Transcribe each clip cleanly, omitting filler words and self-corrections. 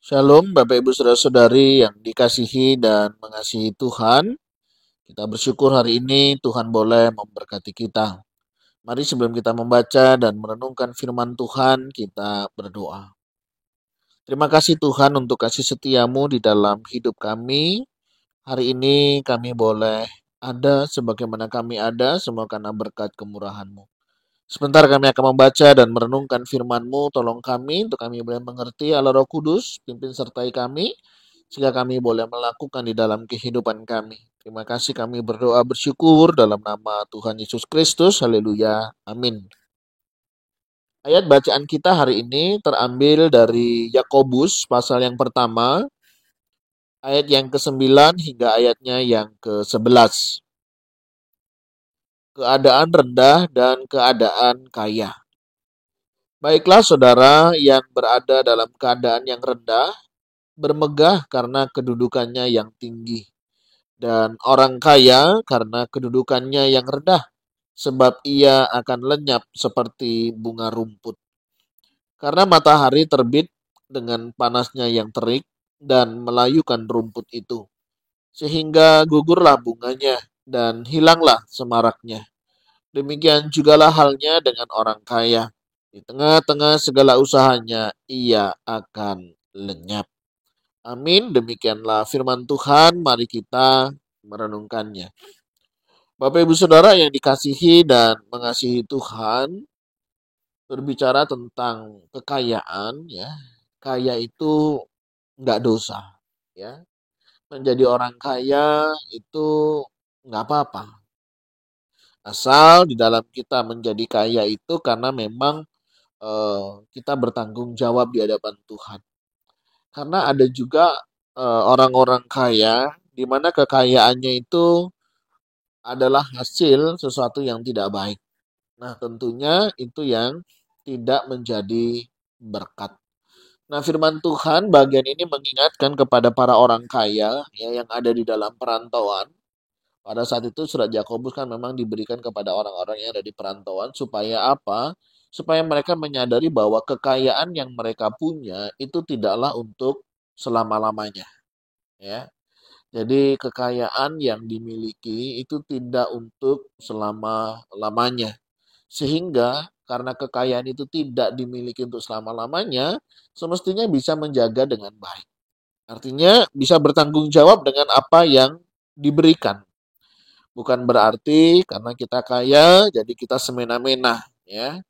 Shalom Bapak Ibu Saudara-saudari yang dikasihi dan mengasihi Tuhan. Kita bersyukur hari ini Tuhan boleh memberkati kita. Mari sebelum kita membaca dan merenungkan firman Tuhan, kita berdoa. Terima kasih Tuhan untuk kasih setiamu di dalam hidup kami. Hari ini kami boleh ada sebagaimana kami ada, semua karena berkat kemurahan-Mu. Sebentar kami akan membaca dan merenungkan firman-Mu. Tolong kami untuk kami boleh mengerti. Allah Roh Kudus, pimpin sertai kami sehingga kami boleh melakukan di dalam kehidupan kami. Terima kasih, kami berdoa bersyukur dalam nama Tuhan Yesus Kristus. Haleluya. Amin. Ayat bacaan kita hari ini terambil dari Yakobus pasal yang pertama, ayat yang ke-9 hingga ayatnya yang ke-11. Keadaan rendah dan keadaan kaya. Baiklah saudara yang berada dalam keadaan yang rendah, bermegah karena kedudukannya yang tinggi. Dan orang kaya karena kedudukannya yang rendah, sebab ia akan lenyap seperti bunga rumput. Karena matahari terbit dengan panasnya yang terik dan melayukan rumput itu, sehingga gugurlah bunganya dan hilanglah semaraknya. Demikian jugalah halnya dengan orang kaya. Di tengah-tengah segala usahanya, ia akan lenyap. Amin. Demikianlah firman Tuhan. Mari kita merenungkannya. Bapak Ibu Saudara yang dikasihi dan mengasihi Tuhan, berbicara tentang kekayaan, ya. Kaya itu nggak dosa, ya. Menjadi orang kaya itu nggak apa-apa. Asal di dalam kita menjadi kaya itu karena memang kita bertanggung jawab di hadapan Tuhan. Karena ada juga orang-orang kaya di mana kekayaannya itu adalah hasil sesuatu yang tidak baik. Nah, tentunya itu yang tidak menjadi berkat. Nah, firman Tuhan bagian ini mengingatkan kepada para orang kaya ya, yang ada di dalam perantauan. Pada saat itu surat Yakobus kan memang diberikan kepada orang-orang yang ada di perantauan supaya apa? Supaya mereka menyadari bahwa kekayaan yang mereka punya itu tidaklah untuk selama-lamanya, ya. Jadi kekayaan yang dimiliki itu tidak untuk selama-lamanya. Sehingga karena kekayaan itu tidak dimiliki untuk selama-lamanya, semestinya bisa menjaga dengan baik. Artinya bisa bertanggung jawab dengan apa yang diberikan. Bukan berarti karena kita kaya, jadi kita semena-mena, ya.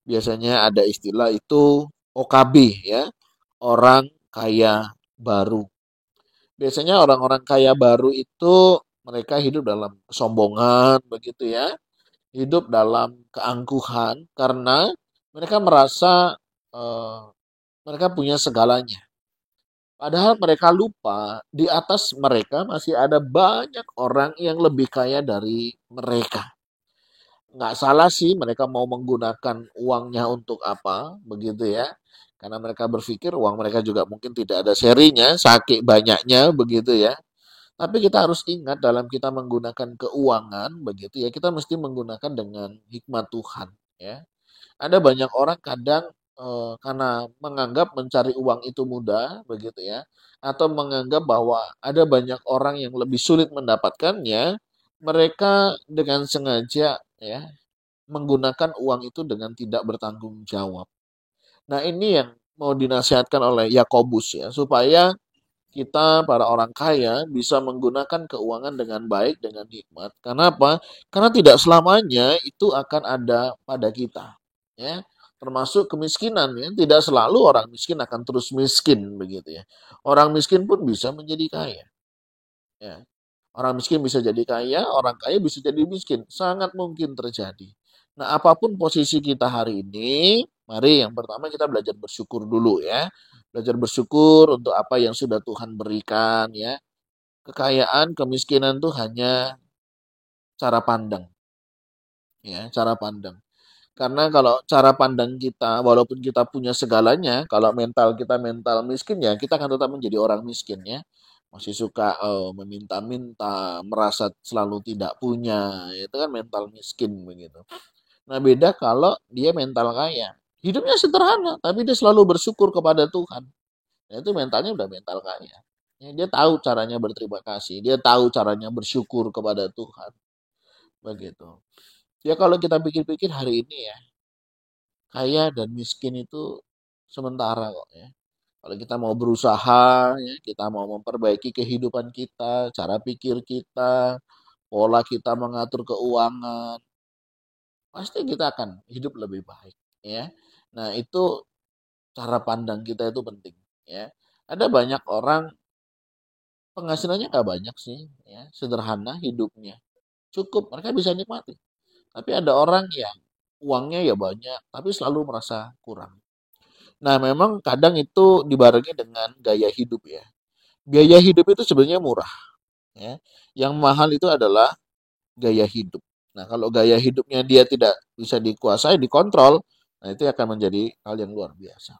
Biasanya ada istilah itu OKB, ya. Orang kaya baru. Biasanya orang-orang kaya baru itu mereka hidup dalam kesombongan, begitu ya. Hidup dalam keangkuhan karena mereka merasa eh, mereka punya segalanya. Padahal mereka lupa di atas mereka masih ada banyak orang yang lebih kaya dari mereka. Nggak salah sih mereka mau menggunakan uangnya untuk apa, begitu ya. Karena mereka berpikir uang mereka juga mungkin tidak ada serinya, saking banyaknya, begitu ya. Tapi kita harus ingat dalam kita menggunakan keuangan, begitu ya, kita mesti menggunakan dengan hikmat Tuhan, ya. Ada banyak orang kadang karena menganggap mencari uang itu mudah, begitu ya, atau menganggap bahwa ada banyak orang yang lebih sulit mendapatkannya, mereka dengan sengaja ya menggunakan uang itu dengan tidak bertanggung jawab. Nah, ini yang mau dinasihatkan oleh Yakobus ya, supaya kita para orang kaya bisa menggunakan keuangan dengan baik, dengan hikmat. Karena apa? Karena tidak selamanya itu akan ada pada kita. Ya, termasuk kemiskinan ya. Tidak selalu orang miskin akan terus miskin begitu ya. Orang miskin pun bisa menjadi kaya. Ya. Orang miskin bisa jadi kaya, orang kaya bisa jadi miskin. Sangat mungkin terjadi. Nah, apapun posisi kita hari ini, mari yang pertama kita belajar bersyukur dulu ya. Belajar bersyukur untuk apa yang sudah Tuhan berikan ya. Kekayaan, kemiskinan itu hanya cara pandang ya, cara pandang. Karena kalau cara pandang kita, walaupun kita punya segalanya, kalau mental kita mental miskin ya, kita akan tetap menjadi orang miskin ya. Masih suka meminta-minta, merasa selalu tidak punya, itu kan mental miskin begitu. Nah beda kalau dia mental kaya. Hidupnya sederhana, tapi dia selalu bersyukur kepada Tuhan. Ya, itu mentalnya udah mental kaya. Ya, dia tahu caranya berterima kasih, dia tahu caranya bersyukur kepada Tuhan. Begitu. Ya kalau kita pikir-pikir hari ini ya, kaya dan miskin itu sementara kok ya. Kalau kita mau berusaha, ya, kita mau memperbaiki kehidupan kita, cara pikir kita, pola kita mengatur keuangan, pasti kita akan hidup lebih baik, ya. Nah, itu cara pandang kita itu penting, ya. Ada banyak orang penghasilannya nggak banyak sih, ya, sederhana hidupnya, cukup mereka bisa nikmati. Tapi ada orang yang uangnya ya banyak, tapi selalu merasa kurang. Nah, memang kadang itu dibarengi dengan gaya hidup ya. Biaya hidup itu sebenarnya murah, ya. Yang mahal itu adalah gaya hidup. Nah, kalau gaya hidupnya dia tidak bisa dikuasai, dikontrol, nah itu akan menjadi hal yang luar biasa.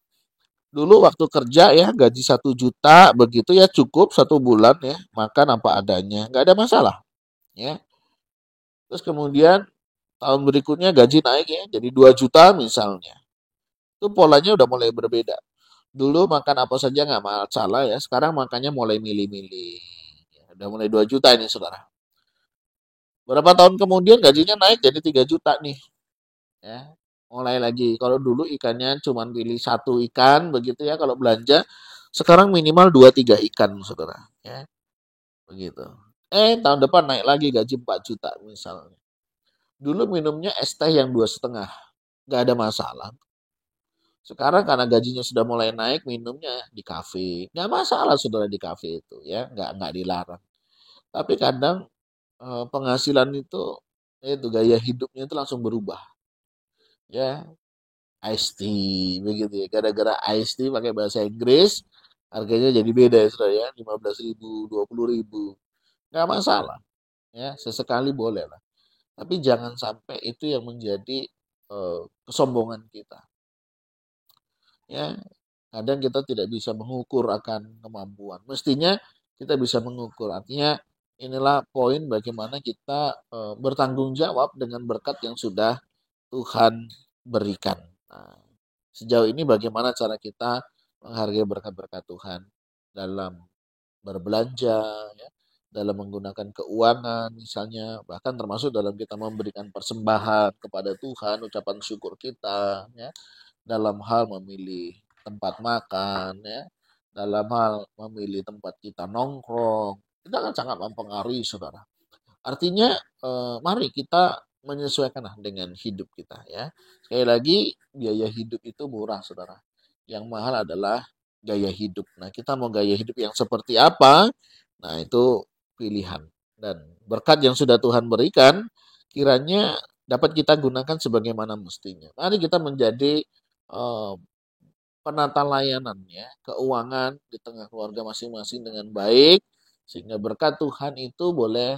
Dulu waktu kerja ya gaji 1 juta begitu ya cukup 1 bulan ya makan apa adanya nggak ada masalah ya. Terus kemudian tahun berikutnya gaji naik ya jadi 2 juta misalnya. Itu polanya udah mulai berbeda. Dulu makan apa saja nggak masalah ya. Sekarang makannya mulai milih-milih. Ya, udah mulai 2 juta ini saudara. Berapa tahun kemudian gajinya naik jadi 3 juta nih. Ya, mulai lagi. Kalau dulu ikannya cuma pilih satu ikan begitu ya kalau belanja. Sekarang minimal 2 3 ikan saudara. Ya, begitu. Tahun depan naik lagi gaji 4 juta misalnya. Dulu minumnya es teh yang 2,5. Nggak ada masalah. Sekarang karena gajinya sudah mulai naik, minumnya di kafe. Nggak masalah saudara di kafe itu ya, nggak dilarang. Tapi kadang penghasilan itu gaya hidupnya itu langsung berubah. Ya, iced tea begitu ya. Gara-gara iced tea pakai bahasa Inggris, harganya jadi beda ya saudara ya, 15.000, 20.000. Nggak masalah ya, sesekali boleh lah. Tapi jangan sampai itu yang menjadi kesombongan kita. Ya, kadang kita tidak bisa mengukur akan kemampuan. Mestinya kita bisa mengukur. Artinya inilah poin bagaimana kita bertanggung jawab dengan berkat yang sudah Tuhan berikan. Nah, sejauh ini bagaimana cara kita menghargai berkat-berkat Tuhan dalam berbelanja, ya, dalam menggunakan keuangan misalnya, bahkan termasuk dalam kita memberikan persembahan kepada Tuhan, ucapan syukur kita, ya, dalam hal memilih tempat makan, ya, dalam hal memilih tempat kita nongkrong, itu akan sangat mempengaruhi saudara. Artinya mari kita menyesuaikanlah dengan hidup kita ya. Sekali lagi biaya hidup itu murah saudara. Yang mahal adalah gaya hidup. Nah kita mau gaya hidup yang seperti apa? Nah itu pilihan. Dan berkat yang sudah Tuhan berikan kiranya dapat kita gunakan sebagaimana mestinya. Mari kita menjadi eh, penata layanan ya, keuangan di tengah keluarga masing-masing dengan baik sehingga berkat Tuhan itu boleh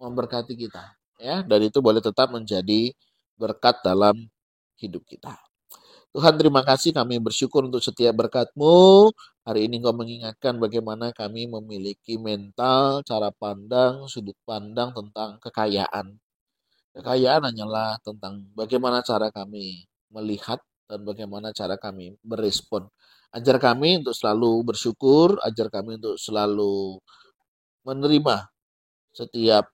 memberkati kita ya dan itu boleh tetap menjadi berkat dalam hidup kita. Tuhan terima kasih kami bersyukur untuk setiap berkat-Mu. Hari ini Engkau mengingatkan bagaimana kami memiliki mental, cara pandang, sudut pandang tentang kekayaan. Kekayaan hanyalah tentang bagaimana cara kami melihat dan bagaimana cara kami berespon. Ajar kami untuk selalu bersyukur, ajar kami untuk selalu menerima setiap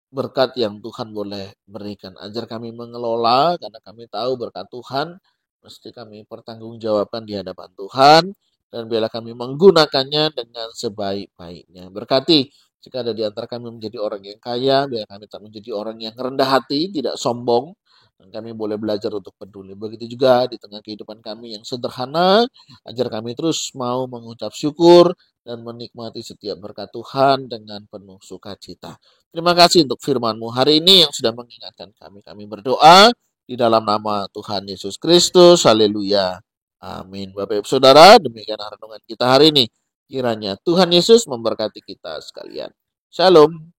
berkat yang Tuhan boleh berikan. Ajar kami mengelola karena kami tahu berkat Tuhan mesti kami pertanggungjawabkan di hadapan Tuhan dan biarlah kami menggunakannya dengan sebaik-baiknya. Berkati jika ada di antara kami menjadi orang yang kaya, biar kami tak menjadi orang yang rendah hati, tidak sombong, dan kami boleh belajar untuk peduli. Begitu juga di tengah kehidupan kami yang sederhana, ajar kami terus mau mengucap syukur dan menikmati setiap berkat Tuhan dengan penuh sukacita. Terima kasih untuk firman-Mu hari ini yang sudah mengingatkan kami. Kami berdoa di dalam nama Tuhan Yesus Kristus. Haleluya. Amin. Bapak Ibu Saudara, demikian renungan kita hari ini. Kiranya Tuhan Yesus memberkati kita sekalian. Shalom.